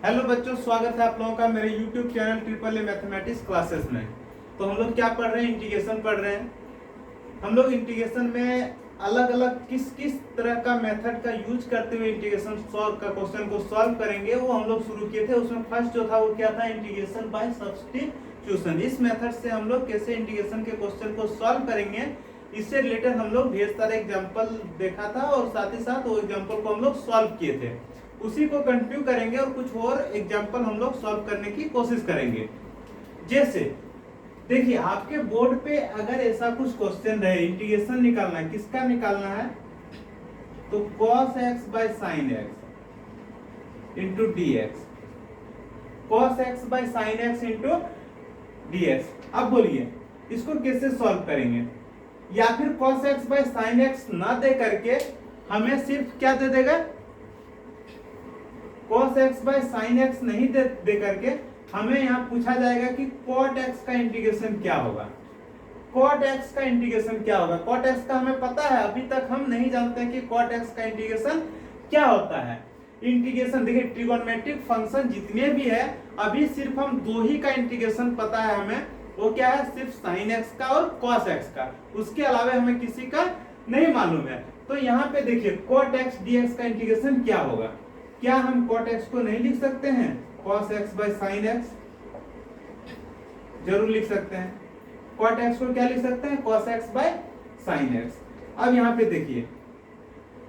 Hello बच्चों, स्वागत है आप लोगों का मेरे YouTube channel triple A mathematics classes में। तो हम लोग क्या पढ़ रहे हैं? इंटीग्रेशन पढ़ रहे हैं। हम लोग इंटीग्रेशन में अलग अलग किस किस तरह का मेथड का यूज करते हुए इंटीग्रेशन सॉल्व का क्वेश्चन को सॉल्व करेंगे, वो हम लोग शुरू किए थे। उसमें फर्स्ट जो था वो क्या था? Integration by substitution. इस मेथड से हम लोग कैसे इंटीग्रेशन के क्वेश्चन को सॉल्व करेंगे, इससे रिलेटेड हम लोग ढेर सारे एग्जाम्पल देखा था और साथ ही साथ वो एग्जाम्पल को हम लोग सॉल्व किए थे। उसी को कंटिन्यू करेंगे और कुछ और एग्जाम्पल हम लोग सॉल्व करने की कोशिश करेंगे। जैसे देखिए, आपके बोर्ड पे अगर ऐसा कुछ क्वेश्चन रहे, इंटीग्रेशन निकालना है, किसका निकालना है? तो cos x by sin x into D X, cos x by sin x into D x. अब बोलिए इसको कैसे सॉल्व करेंगे? या फिर cos x by sin x ना दे करके हमें सिर्फ क्या दे देगा? cos x by sin x नहीं दे करके हमें यहाँ पूछा जाएगा कि cot x का इंटीग्रेशन क्या होगा। cot x का इंटीग्रेशन क्या होगा? cot x का हमें पता है, अभी तक हम नहीं जानते हैं कि cot x का इंटीग्रेशन क्या होता है। इंटीग्रेशन देखिए, ट्रिगोनोमेट्रिक फंक्शन जितने भी है अभी सिर्फ हम दो ही का इंटीग्रेशन पता है हमें। वो क्या है? सिर्फ sin x का और cos x का। उसके अलावा हमें किसी का नहीं मालूम है। तो यहाँ पे देखिए cot x dx का इंटीग्रेशन क्या होगा? क्या हम cot x को नहीं लिख सकते हैं? cos x by sin x जरूर लिख सकते हैं। cot x को क्या लिख सकते हैं? cos x by sin x। अब यहाँ पे देखिए,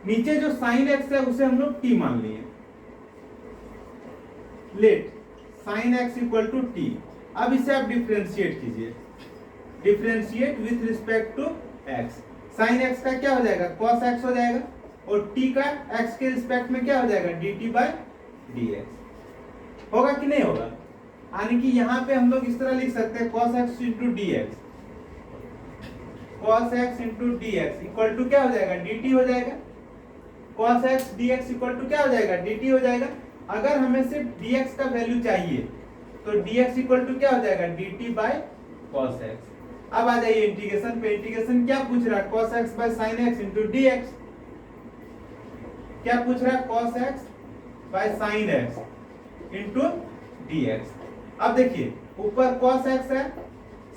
नीचे जो sin x है उसे हम लोग t मान लिए। Let sin x equal to t। अब इसे आप डिफरेंशिएट कीजिए, differentiate with respect to x। sin x का क्या हो जाएगा? cos x हो जाएगा और t का x के रिस्पेक्ट में क्या हो जाएगा? dt by dx। होगा कि नहीं होगा? यानी कि यहाँ पे हम लोग इस तरह लिख सकते हैं cos x into D X, cos x into D X equal to क्या हो जाएगा? dt हो जाएगा। cos x dx equal to क्या हो जाएगा? dt हो जाएगा। अगर हमें सिर्फ dx का वैल्यू चाहिए तो dx इक्वल टू क्या हो जाएगा? dt by cos x। अब आ जाइए इंटीग्रेशन पे। इंटीग्रेशन क्या पूछ रहा है? cos x by sin x into dx। क्या पूछ रहा है? cos x by sin x into dx। अब देखिए ऊपर cos x है,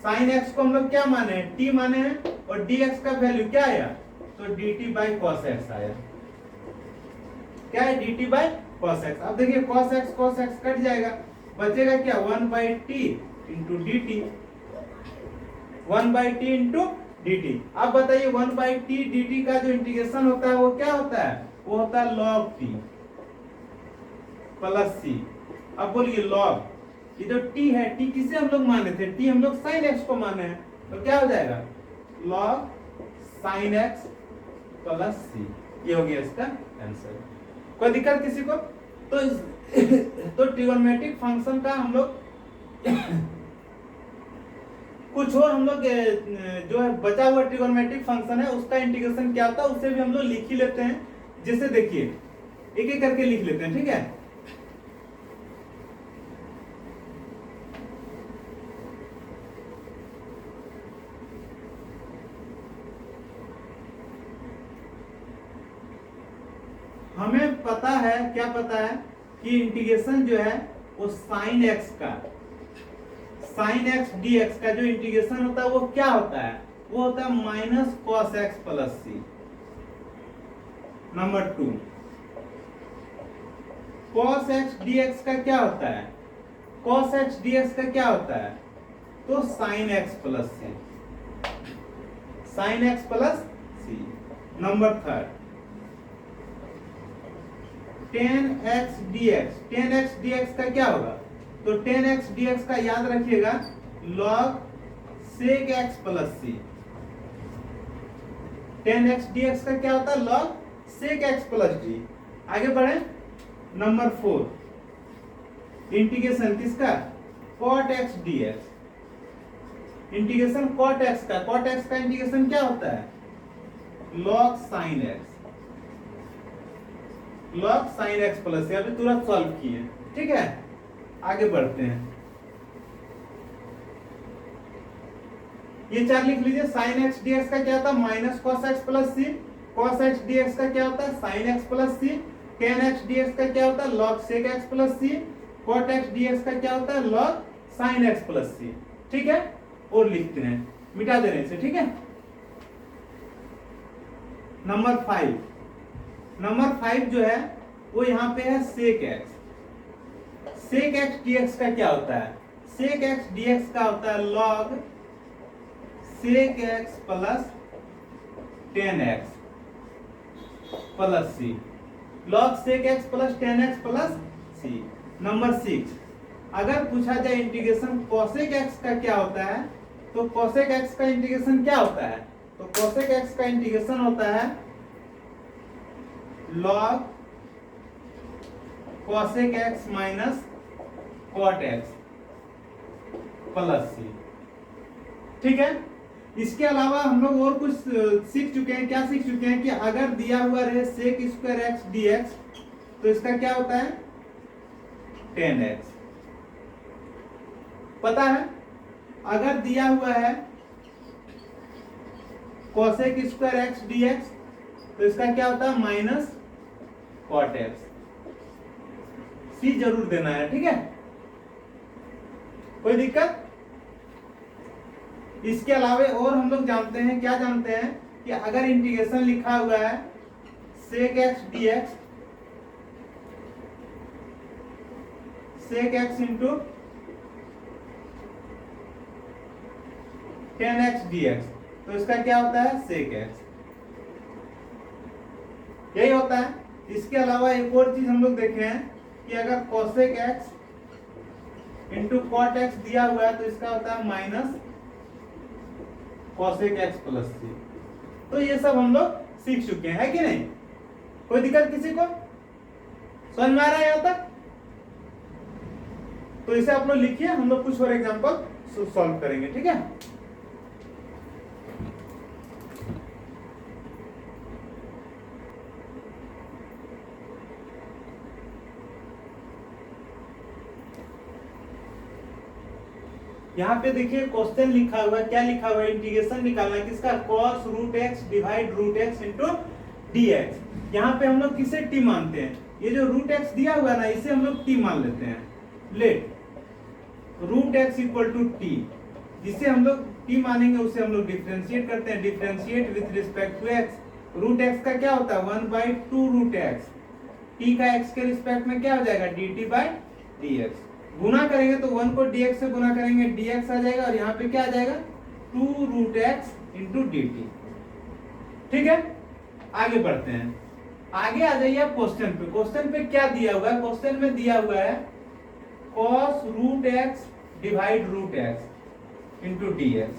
sin x को हम लोग क्या माने हैं? t माने हैं, और dx का वैल्यू क्या आया? तो dt बाय cos x आया। क्या है? dt by cos x। अब देखिए cos x कट जाएगा, बचेगा क्या? 1 by T into D T, 1 by T into D T. अब बताइए 1 बाई टी डी टी का जो इंटीग्रेशन होता है वो क्या होता है? वो होता है log t प्लस c। अब बोलिए log, ये जो t है, t किसे हम लोग माने थे? t हम लोग sin x को माने हैं, तो क्या हो जाएगा? log sin x plus c। ये हो गया इसका आंसर। कोई दिक्कत किसी को? तो ट्रिगोनोमेट्रिक फंक्शन का हम लोग कुछ और हम लोग जो है बचा हुआ ट्रिगोनोमेट्रिक फंक्शन है उसका इंटीग्रेशन क्या होता है उसे भी हम लोग लिख ही लेते हैं। जैसे देखिए एक एक करके लिख लेते हैं, ठीक है? हमें पता है, क्या पता है कि इंटीग्रेशन जो है वो sin x का, sin x dx का जो इंटीग्रेशन होता है वो क्या होता है? वो होता है minus cos x plus c। Number 2, cos x dx का क्या होता है? cos x dx का क्या होता है? तो sin x plus c, sin x plus c। Number 3, tan x dx, tan x dx का क्या होगा? तो tan x dx का याद रखिएगा log sec x plus c। tan x dx का क्या होता है? log sec x plus d। आगे बढ़े। नंबर 4, इंटीग्रेशन किसका? cot x dx, integration cot x का। cot x का इंटीग्रेशन क्या होता है? log sin x, log sin x plus. अभी तुरंत सॉल्व किए, ठीक है? आगे बढ़ते हैं। ये चार लिख लीजिए। sin x dx का क्या होता है? Minus cos x plus c। cos x dx का क्या होता है? sin x plus c। tan x dx का क्या होता है? log sec x plus c। cot x dx का क्या होता है log sin x plus c, ठीक है, और लिखते हैं, मिटा दे रहे हैं इसे, ठीक है। नंबर 5 जो है वो यहाँ पे है sec x। sec x dx का क्या होता है, sec x dx का होता है log sec x plus tan x plus c, log sec x plus tan x plus c। Number 6, अगर पूछा जाए इंटीग्रेशन cosec x का क्या होता है, तो cosec x का इंटीग्रेशन क्या होता है, तो cosec x का इंटीग्रेशन होता है log cosec x minus cot x plus c, ठीक है। इसके अलावा हम लोग और कुछ सीख चुके हैं, क्या सीख चुके हैं कि अगर दिया हुआ रहे sec स्क्वायर x dx तो इसका क्या होता है tan x, पता है। अगर दिया हुआ है cosec स्क्वायर x dx तो इसका क्या होता है माइनस cot x, c जरूर देना है, ठीक है, कोई दिक्कत। इसके अलावा और हम लोग जानते हैं, क्या जानते हैं कि अगर इंटीग्रेशन लिखा हुआ है sec x dx, sec x into tan x dx तो इसका क्या होता है sec x, यही होता है। इसके अलावा एक और चीज हम लोग देखे हैं कि अगर cosec x into cot x दिया हुआ है तो इसका होता है minus cosec x plus c। तो ये सब हम लोग सीख चुके हैं, है कि नहीं, कोई दिक्कत किसी को, समझ में आ रहा है यहाँ तक। तो इसे आप लोग लिखिए, हम लोग कुछ और एग्जांपल सॉल्व करेंगे, ठीक है। यहाँ पे देखिए क्वेश्चन लिखा हुआ है, क्या लिखा हुआ है, इंटीग्रेशन निकालना है किसका, cos root x divide root x into dx। यहाँ पे हम लोग किसे t मानते हैं, ये जो रूट x दिया हुआ है ना इसे हम लोग t मान लेते हैं। Let root x equal to t, जिसे हम लोग t मानेंगे उसे हम लोग डिफरेंशिएट करते हैं, differentiate with respect to x। Root x का क्या होता है 1/2 रूट x, t का x के रिस्पेक्ट में क्या हो जाएगा dt बाई dx। गुना करेंगे तो 1 को dx से गुना करेंगे dx आ जाएगा और यहाँ पे क्या आ जाएगा 2 रूट x इंटू dt, ठीक है। आगे बढ़ते हैं, आगे आ जाइए आप क्वेश्चन पे। क्वेश्चन पे क्या दिया हुआ है, क्वेश्चन में दिया हुआ है cos root x divide root x into dx।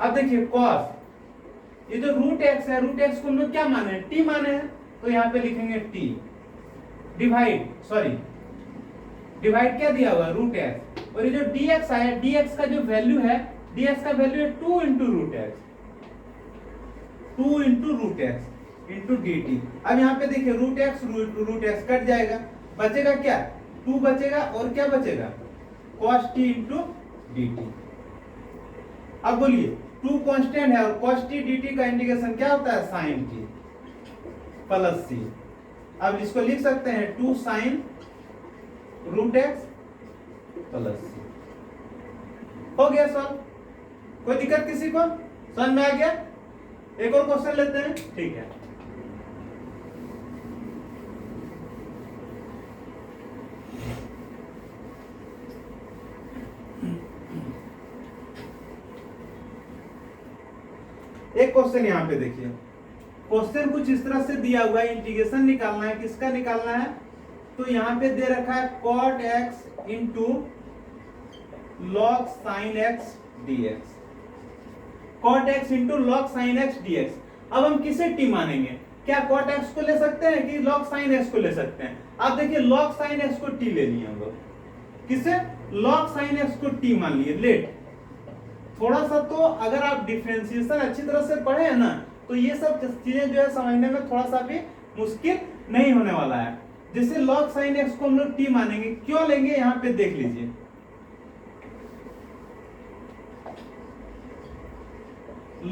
अब देखिए cos, ये जो रूट x है, रूट x को हम लोग क्या माने हैं t माने हैं, तो यहाँ पे लिखेंगे t डिवाइड क्या दिया हुआ है रूट x, और ये जो dx आया, dx का जो वैल्यू है, dx का वैल्यू है 2 into root x into dt। अब यहाँ पे देखिए रूट x कट जाएगा, बचेगा क्या 2 बचेगा, और क्या बचेगा cos t इंटू dt। अब बोलिए 2 कांस्टेंट है और cos t dt का इंटीग्रेशन क्या होता है sin t प्लस c। अब इसको लिख सकते हैं 2 sin root x plus c। हो गया सॉल्व, कोई दिक्कत किसी को, समझ में आ गया। एक और क्वेश्चन लेते हैं, ठीक है। एक क्वेश्चन यहाँ पे देखिए, क्वेश्चन कुछ इस तरह से दिया हुआ है, इंटीग्रेशन निकालना है, किसका निकालना है, तो यहाँ पे दे रखा है cot x into log sin x dx, cot x into log sin x dx। अब हम किसे t मानेंगे, क्या cot x को ले सकते हैं कि log sin x को ले सकते हैं। आप देखिए log sin x को t ले लिए हम लोग, किसे log sin x को t मान लिए। लेट थोड़ा सा तो अगर आप डिफरेंशिएशन अच्छी तरह से पढ़े हैं ना, तो ये सब चीजें जो है समझने में थोड़ा सा भी मुश्किल नहीं होने वाला है। जैसे log sin x को हम लोग t मानेंगे, क्यों लेंगे यहाँ पे देख लीजिए।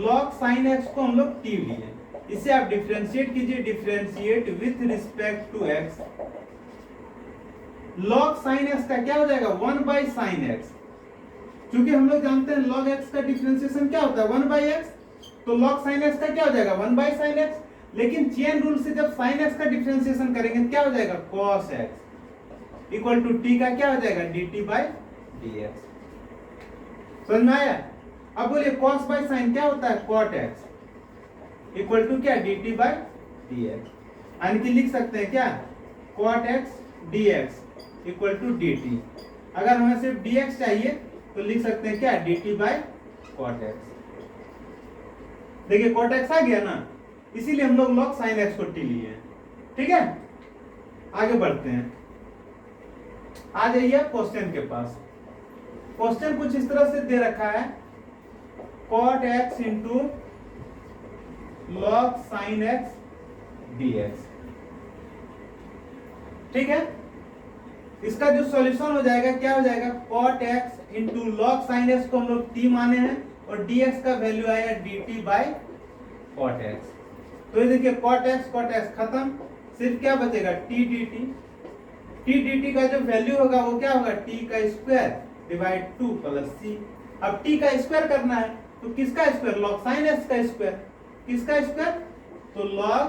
log sin x को हम लोग t लिए, इसे आप डिफरेंशिएट कीजिए, differentiate with respect to x log sine x का क्या हो जाएगा 1 बाई साइन एक्स। क्योंकि हम लोग जानते हैं लॉग एक्स का डिफरेंशिएशन क्या होता है 1 बाई एक्स, तो लॉग साइन एक्स का क्या हो जाएगा 1 बाई साइन एक्स। लेकिन चेन रूल से जब साइन एक्स का डिफरेंशिएशन करेंगे क्या हो जाएगा cos x equal to t का क्या हो जाएगा dt बाई dx। समझ में आया? अब बोलिए cos बाई साइन क्या होता है cot x इक्वल टू क्या dt बाई dx। यानी कि लिख सकते हैं क्या cot x dx equal to dt। अगर हमें सिर्फ dx चाहिए तो लिख सकते हैं क्या dt बाई cot x। देखिए cot x आ गया ना, इसीलिए हम लोग log sin x को t लिए हैं। ठीक है, आगे बढ़ते हैं। आ जाइए क्वेश्चन के पास। क्वेश्चन कुछ इस तरह से दे रखा है cot x into log sin x dx। ठीक है, इसका जो सॉल्यूशन हो जाएगा क्या हो जाएगा cot x into log sin x को हम लोग t माने हैं और dx का वैल्यू आएगा dt बाई cot x। तो ये देखिए cot x खत्म, सिर्फ क्या बचेगा t dt का जो वैल्यू होगा वो क्या होगा t का स्क्वायर डिवाइड 2 प्लस c। अब t का स्क्वायर करना है तो किसका स्क्वायर log sin x का स्क्वायर। किसका स्क्वायर तो log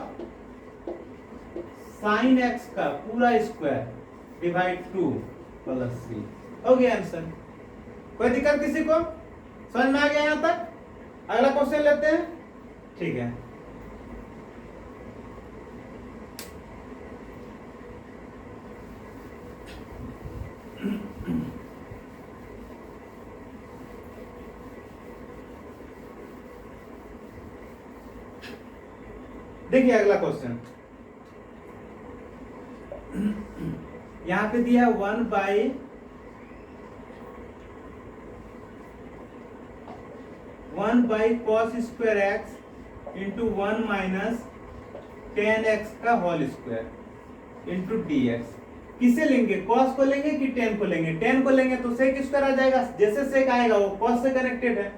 sin x का पूरा स्क्वायर डिवाइड 2 प्लस c। हो गया आंसर। कोई दिक्कत किसी को? समझ में आ गया यहां तक? अगला क्वेश्चन लेते हैं। ठीक है, देखिए अगला क्वेश्चन यहां पे दिया 1 by cos square x into 1 minus tan x का whole square into D x. किसे लेंगे cos को लेंगे कि टेन को लेंगे? टेन को लेंगे तो sec स्क्वायर आ जाएगा, जैसे sec आएगा वो cos से कनेक्टेड है,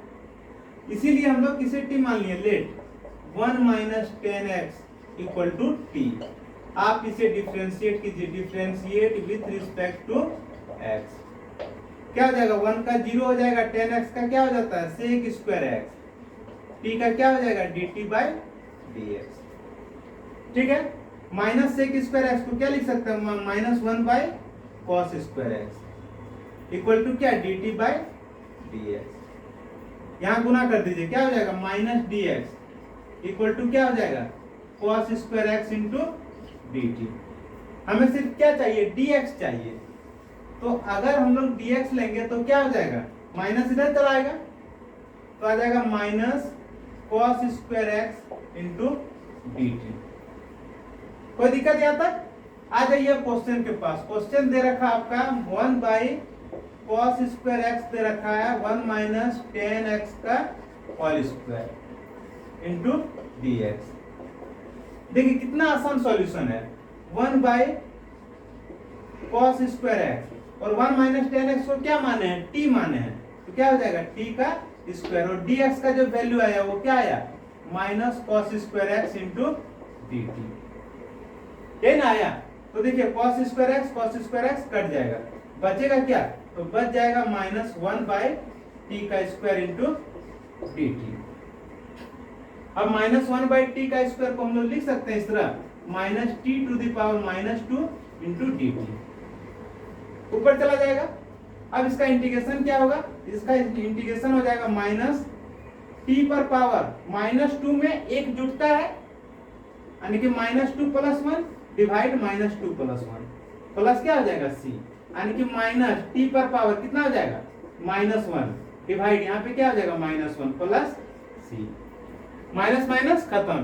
इसीलिए हम लोग किसे t मान लिए let 1 minus tan x equal to t. आप इसे डिफरेंशिएट कीजिए, differentiate with respect to x। क्या हो जाएगा 1 का 0 हो जाएगा, टेन एक्स का क्या हो जाता है sec स्क्वायर एक्स, t का क्या हो जाएगा dt बाई dx। ठीक है, माइनस सेक स्क्वायर एक्स को क्या लिख सकते हैं minus 1 by cos square x equal to क्या dt बाई dx। यहां गुना कर दीजिए, क्या हो जाएगा माइनस dx इक्वल टू क्या हो जाएगा cos square x into dt। हमें सिर्फ क्या चाहिए dx चाहिए, तो अगर हम लोग dx लेंगे तो क्या हो जाएगा माइनस इधर चला आएगा तो आ जाएगा minus cos square x into dt। कोई दिक्कत यहाँ तक? आ जाइए क्वेश्चन के पास। क्वेश्चन दे रखा आपका 1 बाई cos स्क्वायर एक्स दे रखा है 1 माइनस टेन एक्स का होल स्क्वायर इंटू dx। देखिए कितना आसान सॉल्यूशन है। 1 बाई cos स्क्वायर एक्स और 1 माइनस टेन एक्स को क्या माने हैं t माने हैं, तो क्या हो जाएगा t का स्क्वायर और dx का जो वैल्यू आया वो क्या आया minus cos square x into dt। ये ना आया तो देखिए cos स्क्वायर एक्स कट जाएगा, बचेगा क्या तो बच जाएगा माइनस 1 बाई टी का स्क्वायर इंटू dt। अब माइनस 1 बाई टी का स्क्वायर को हम लोग लिख सकते हैं इस तरह minus t to the power minus 2 into dt। ऊपर चला जाएगा। अब इसका इंटीग्रेशन क्या होगा, इसका इंटीग्रेशन हो जाएगा माइनस टी पर पावर माइनस 2 में एक जुटता है यानी कि minus 2 plus 1 divide minus 2 plus 1 plus क्या हो जाएगा c, यानी कि माइनस टी पर पावर कितना हो जाएगा माइनस 1 डिवाइड यहाँ पे क्या हो जाएगा minus 1 plus c। Minus minus खत्म,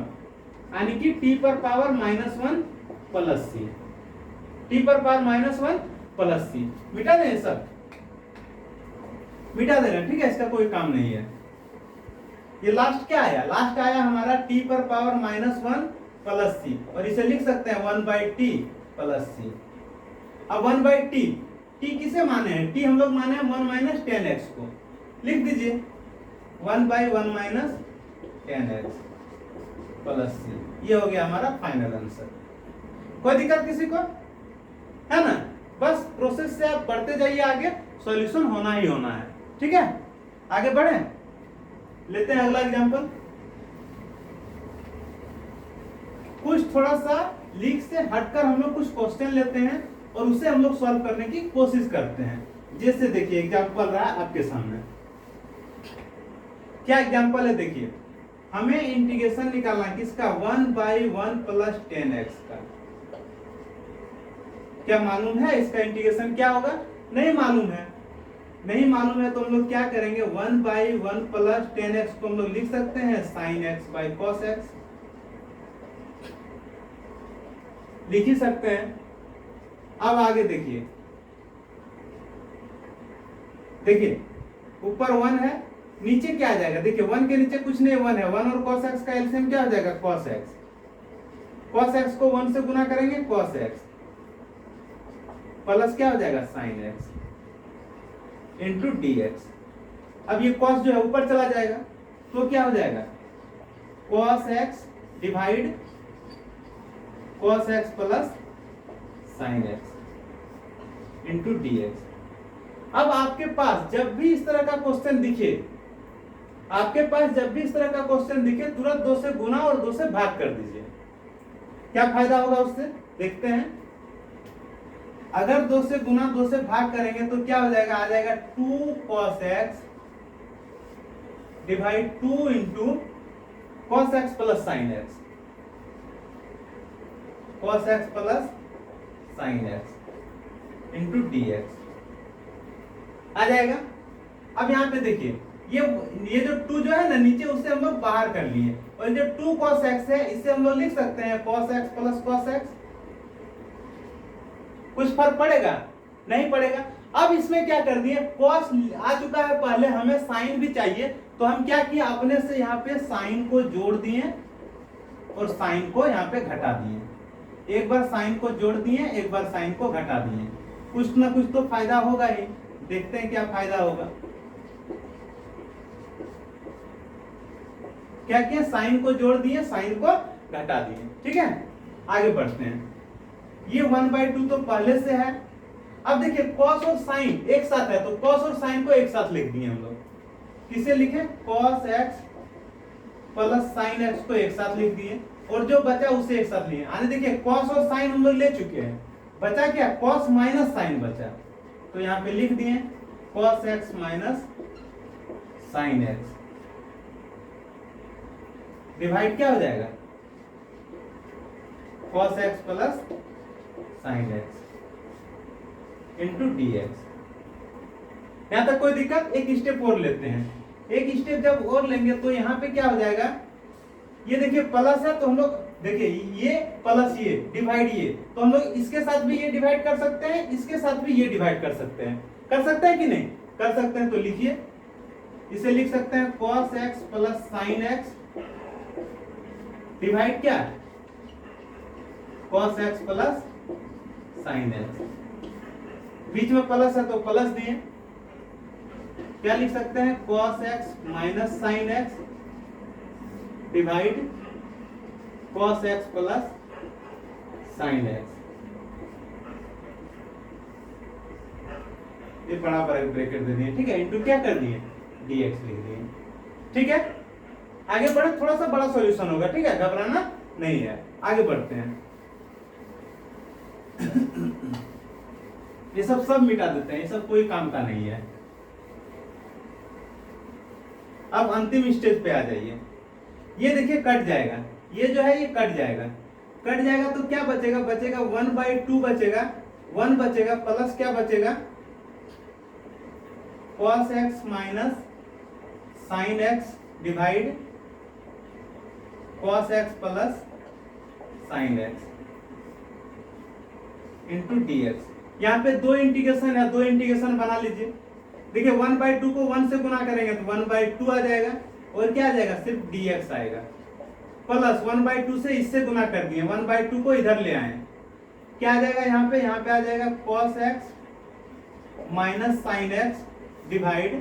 यानी कि टी पर power minus 1 plus c, T पर पावर माइनस 1 प्लस c। मिटा दें सब, मिटा देना, ठीक है, इसका कोई काम नहीं है। ये लास्ट क्या आया, लास्ट आया हमारा टी पर पावर माइनस 1 प्लस सी और इसे लिख सकते हैं 1 बाई टी प्लस सी। अब 1 बाई टी, टी किसे माने हैं, टी हम लोग माने हैं 1 माइनस टेन एक्स को, लिख दीजिए 1 by 1 minus tan x plus C. ये हो गया हमारा फाइनल आंसर। कोई दिक्कत किसी को है ना? बस प्रोसेस से आप बढ़ते जाइए आगे, सॉल्यूशन होना ही होना है। ठीक है, आगे बढ़े, लेते हैं अगला एग्जांपल। कुछ थोड़ा सा लीक से हटकर हम लोग कुछ क्वेश्चन लेते हैं और उसे हम लोग सॉल्व करने की कोशिश करते हैं। जैसे देखिए एग्जांपल रहा आपके सामने, क्या एग्जांपल है, देखिए हमें इंटीग्रेशन निकालना है किसका, 1/1 + 10x का। क्या मालूम है इसका इंटीग्रेशन क्या होगा? नहीं मालूम है। नहीं मालूम है तो हम लोग क्या करेंगे, 1/1 + 10x को हम लोग लिख सकते हैं sin x cos x, लिख ही सकते हैं। अब आगे देखिए, देखिए ऊपर 1 है, नीचे क्या आ जाएगा, देखिए 1 के नीचे कुछ नहीं, 1 है, 1 और cos x का एलसीएम क्या हो जाएगा, cos x। cos x को 1 से गुना करेंगे cos x, प्लस क्या हो जाएगा sin x इंटू dx। अब ये cos जो है ऊपर चला जाएगा तो क्या हो जाएगा, cos x divide cos x plus sin x into dx। अब आपके पास जब भी इस तरह का क्वेश्चन दिखे, आपके पास जब भी इस तरह का क्वेश्चन दिखे, तुरंत 2 से गुना और 2 से भाग कर दीजिए। क्या फायदा होगा उससे, देखते हैं। अगर 2 से गुना 2 से भाग करेंगे तो क्या हो जाएगा, आ जाएगा 2 cos x divide 2 into cos x plus sin x, cos x plus sin x into dx आ जाएगा। अब यहाँ पे देखिए ये जो 2 जो है ना नीचे, उससे हम लोग बाहर कर लिए, और जो 2 cos x है इसे हम लोग लिख सकते हैं cos x plus cos x। कुछ फर्क पड़ेगा? नहीं पड़ेगा। अब इसमें क्या कर दिए, cos आ चुका है पहले, हमें sin भी चाहिए, तो हम क्या किए, अपने से यहाँ पे sin को जोड़ दिए और sin को यहाँ पे घटा दिए। एक बार sin को जोड़ दिए, एक बार sin को घटा दिए। कुछ ना कुछ तो फायदा होगा ही, देखते हैं क्या फायदा होगा। क्या किया, साइन को जोड़ दिए, साइन को घटा दिए। ठीक है, आगे बढ़ते हैं। ये 1/2 तो पहले से है। अब देखिए cos और sin एक साथ है, तो cos और sin को एक साथ लिख दिए हम लोग। किसे लिखे, cos x plus sin x को एक साथ लिख दिए, और जो बचा उसे एक साथ लिए। आने देखिए cos और sin हम लोग ले चुके हैं, बचा क्या, cos माइनस sin बचा, तो यहाँ पे लिख दिए cos x minus sin x divide क्या हो जाएगा, cos x plus sin x into dx। यहां तक कोई दिक्कत? एक स्टेप और लेते हैं। एक स्टेप जब और लेंगे तो यहाँ पे क्या हो जाएगा, ये देखिए प्लस है, तो हम लोग देखिए ये प्लस ये डिवाइड ये, तो हम लोग इसके साथ भी ये डिवाइड कर सकते हैं, इसके साथ भी ये डिवाइड कर सकते हैं। कर सकते हैं कि नहीं? कर सकते हैं। तो लिखिए, इसे लिख सकते हैं cos x plus sin x divide क्या, cos x plus sin x। बीच में प्लस है तो प्लस दिए, क्या लिख सकते हैं, cos x minus sin x divide cos x plus sin x। ये बराबर ब्रैकेट दे दिए, ठीक है, इनटू क्या कर दिए, dx लिख दिए। ठीक है, आगे बढ़े, थोड़ा सा बड़ा सॉल्यूशन होगा, ठीक है, घबराना नहीं है। आगे बढ़ते हैं। ये सब मिटा देते हैं, ये सब कोई काम का नहीं है। अब अंतिम स्टेज पे आ जाइए। ये देखिए कट जाएगा, ये जो है ये कट जाएगा। कट जाएगा तो क्या बचेगा, बचेगा 1/2 बचेगा, 1 बचेगा, प्लस क्या बचेगा, cos x minus sin x divide cos x plus sin x into dx। यहाँ पे 2 इंटीग्रेशन है, 2 इंटीग्रेशन बना लीजिए। देखिए 1/2 को 1 से गुना करेंगे तो 1/2 आ जाएगा, और क्या आ जाएगा, सिर्फ dx आएगा, प्लस 1/2 से इससे गुना कर दिए, 1/2 को इधर ले आए, क्या आ जाएगा यहाँ पे आ जाएगा cos x minus sin x divide,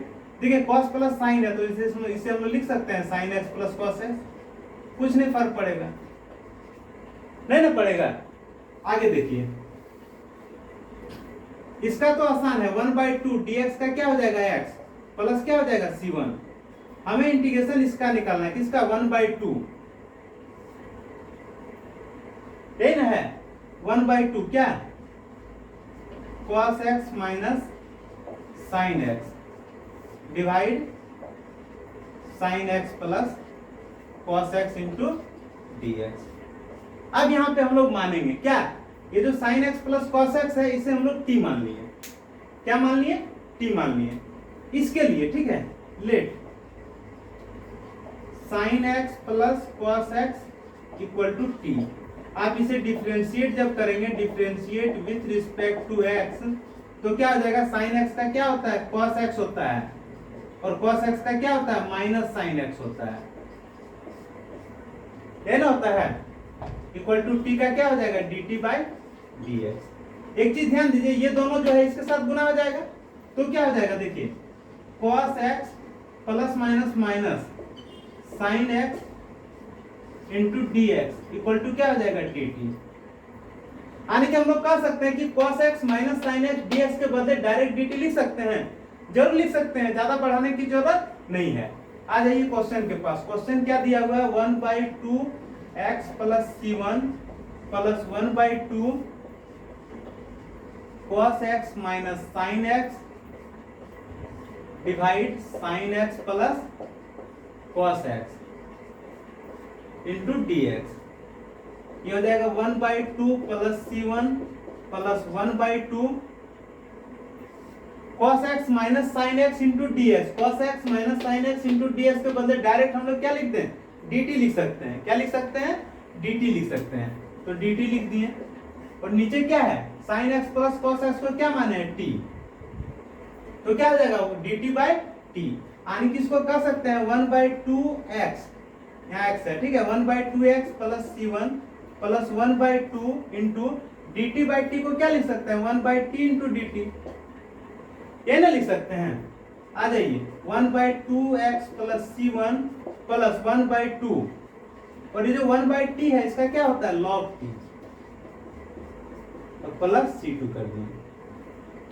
देखिए cos प्लस sin है तो इसे हम लोग लिख सकते हैं sin x plus cos x। कुछ नहीं फर्क पड़ेगा, नहीं ना पड़ेगा। आगे देखिए, इसका तो आसान है, 1/2 dx का क्या हो जाएगा x प्लस क्या हो जाएगा c1। हमें इंटीग्रेशन इसका निकालना है, किसका 1/2, यही ना है 1/2 क्या cos x minus sin x divide sin x plus cos x into dx। अब यहाँ पे हम लोग मानेंगे क्या, ये जो sin x plus cos x है इसे हम लोग t मान लिए, क्या मान लिए t मान लिए। इसके लिए ठीक है, let sin x plus cos x equal to t। आप इसे डिफरेंशिएट जब करेंगे, differentiate with respect to x, तो क्या हो जाएगा, sin x का क्या होता है cos x होता है, और cos x का क्या होता है माइनस sin x होता है, ये ना होता है, इक्वल टू t का क्या हो जाएगा dt बाई dx। एक चीज ध्यान दीजिए, ये दोनों जो है इसके साथ गुना हो जाएगा, तो क्या हो जाएगा देखिए cos x plus minus minus sin x into dx equal to क्या हो जाएगा dt। यानी कि हम लोग कह सकते हैं कि cos x minus sin x dx के बदले डायरेक्ट dt लिख सकते हैं, जरूर लिख सकते हैं, ज्यादा बढ़ाने की जरूरत नहीं है। आ जाइए क्वेश्चन के पास। क्वेश्चन क्या दिया हुआ है, 1/2 x plus c1 plus 1/2 cos x minus sin x divide sin x plus cos x into dx। ये हो जाएगा 1/2 plus c1 plus 1/2 cos x minus sin x into dx। cos x minus sin x into dx के बदले direct हम लोग क्या लिखते हैं dt लिख सकते हैं, क्या लिख सकते हैं dt लिख सकते हैं, तो dt लिख दिए। और नीचे क्या है sin x plus cos x को क्या माने हैं t, तो क्या हो जाएगा dt बाई t। यानी कि इसको कह सकते हैं 1/2x, यहाँ x है ठीक है, 1/2x plus c1 plus 1/2 into dt by t को क्या लिख सकते हैं 1/t इंटू dt, ये ना लिख सकते हैं। आ जाइए 1/2x प्लस c1 प्लस 1/2, और ये जो 1/t है इसका क्या होता है log t, और प्लस c2 कर दिए,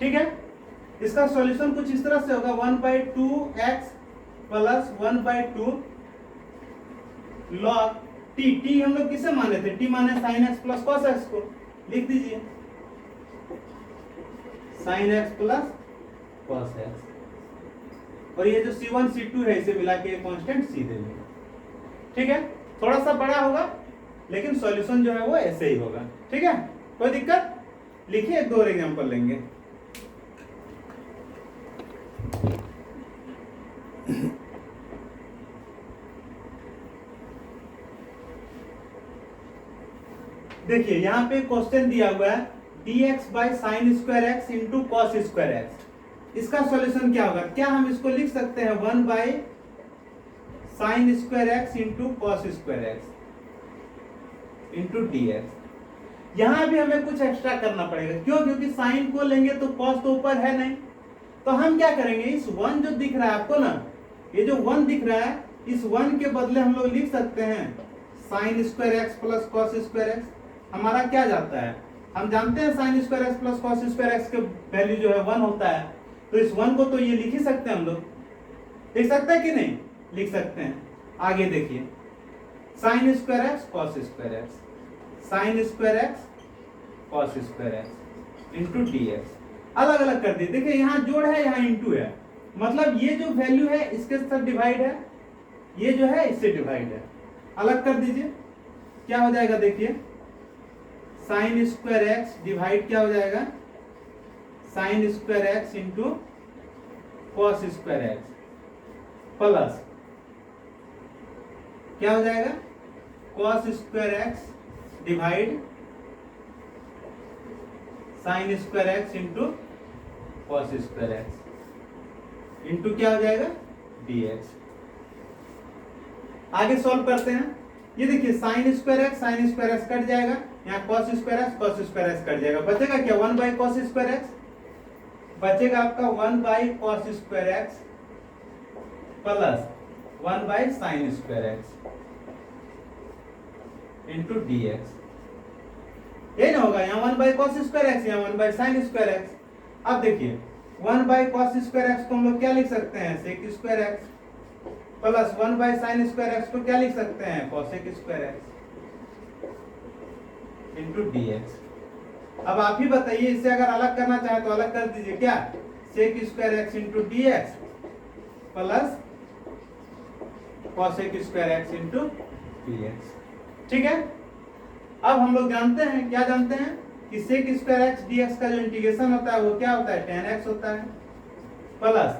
ठीक है। इसका सॉल्यूशन कुछ इस तरह से होगा 1/2x प्लस 1/2 log t हम लोग किसे माने थे, t माने sin x plus cos x को, लिख दीजिए sin x plus cos x, और ये जो c1 c2 है इसे मिला के कांस्टेंट c दे देंगे, ठीक है। थोड़ा सा बड़ा होगा लेकिन सॉल्यूशन जो है वो ऐसे ही होगा, ठीक है, कोई दिक्कत। लिखिए एक दो और एग्जांपल लेंगे। देखिए यहाँ पे क्वेश्चन दिया हुआ है dx by sine square x into cos square x. इसका सॉल्यूशन क्या होगा, क्या हम इसको लिख सकते हैं 1 by sine square x into cos square x into dx। यहाँ भी हमें कुछ एक्स्ट्रा करना पड़ेगा, क्यों, क्योंकि साइन को लेंगे तो कॉस तो ऊपर है नहीं, तो हम क्या करेंगे, इस 1 जो दिख रहा है आपको ना, ये जो 1 दिख रहा है, इस 1 के बदले हम लोग लिख सकते हैं sign square x plus cos square x. हमारा क्या जाता है, हम जानते हैं sign square x plus cos square x के वैल्यू जो है 1 होता है, तो इस 1 को तो ये लिख ही सकते हैं हम लोग, लिख सकते हैं कि नहीं, लिख सकते हैं। आगे देखिए sign square x cos square x, sign square x cos square x into dx, अलग अलग कर दिए। देखिए यहाँ जोड़ है, यहाँ इंटू है, मतलब ये जो वैल्यू है इसके साथ डिवाइड है, ये जो है इससे डिवाइड है, अलग कर दीजिए। क्या हो जाएगा देखिए साइन स्क्वायर एक्स डिवाइड क्या हो जाएगा sign square x into cos square x plus क्या हो जाएगा cos square x divide sign square x into cos square x into क्या हो जाएगा dx। आगे सॉल्व करते हैं। ये देखिए साइन स्क्वायर एक्स कट जाएगा, यहाँ कॉस स्क्वायर एक्स कट जाएगा, बचेगा क्या 1 बाई कॉस स्क्वायर एक्स, बचेगा आपका 1 by cos square x plus 1 by sine square x into dx। ये ना होगा यहाँ 1 बाई कॉस स्क्वायर एक्स, यहाँ 1 बाई साइन स्क्वायर एक्स, अब देखिए 1 बाई कॉस स्क्वायर एक्स को हम लोग क्या लिख सकते हैं, sec square x, plus 1 by sine square x को क्या लिख सकते हैं, cosec square x into D x. अब आप ही बताइए, इससे अगर अलग करना चाहे तो अलग कर दीजिए, क्या, sec square x into D x plus cosec square x into D x. ठीक है। अब हम लोग जानते हैं, क्या जानते हैं कि sec square x d x का जो इंटीग्रेशन होता है वो क्या होता है, tan x होता है, plus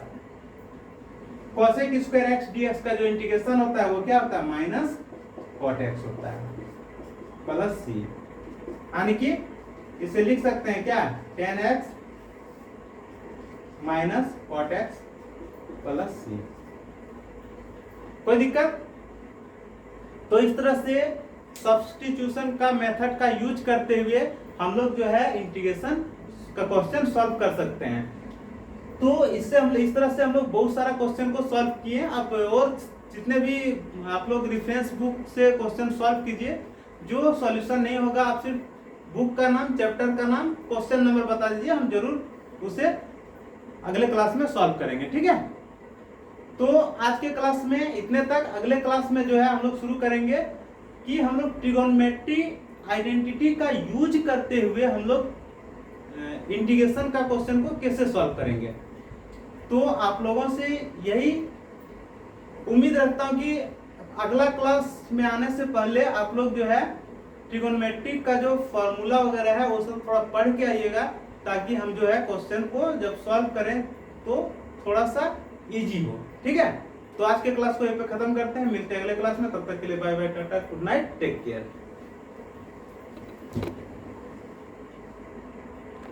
cosec square x d x का जो इंटीग्रेशन होता है वो क्या होता है, माइनस कॉट एक्स होता है, प्लस सी। यानी कि इसे लिख सकते हैं क्या, tan x minus cot x plus C. कोई दिक्कत? तो इस तरह से सब्स्टिट्यूशन का मेथड का यूज करते हुए हम लोग जो है इंटीग्रेशन का क्वेश्चन सॉल्व कर सकते हैं। तो इससे हम इस तरह से हम लोग बहुत सारा क्वेश्चन को सॉल्व किए। अब और जितने भी आप लोग रेफरेंस बुक से क्वेश्चन सॉल्व कीजिए, जो सॉल्यूशन नहीं होगा आप सिर्फ बुक का नाम, चैप्टर का नाम, क्वेश्चन नंबर बता दीजिए, हम जरूर उसे अगले क्लास में सॉल्व करेंगे। ठीक है। तो आज के क्लास में इतने तक। अगले क्लास में जो है हम लोग शुरू करेंगे कि हम लोग ट्रिगोनोमेट्री आइडेंटिटी का यूज करते हुए हम लोग इंटीग्रेशन का क्वेश्चन को कैसे सॉल्व करेंगे। तो आप लोगों से यही उम्मीद रखता हूं कि अगला क्लास में आने से पहले आप लोग जो है ट्रिगोनोमेट्री का जो फॉर्मूला वगैरह है वो सब थोड़ा पढ़ के आइएगा, ताकि हम जो है क्वेश्चन को जब सॉल्व करें तो थोड़ा सा इजी हो। ठीक है। तो आज के क्लास को यहीं पे खत्म करते हैं, मिलते हैं अगले क्लास में। तब तक के लिए bye bye, tata, good night, take care.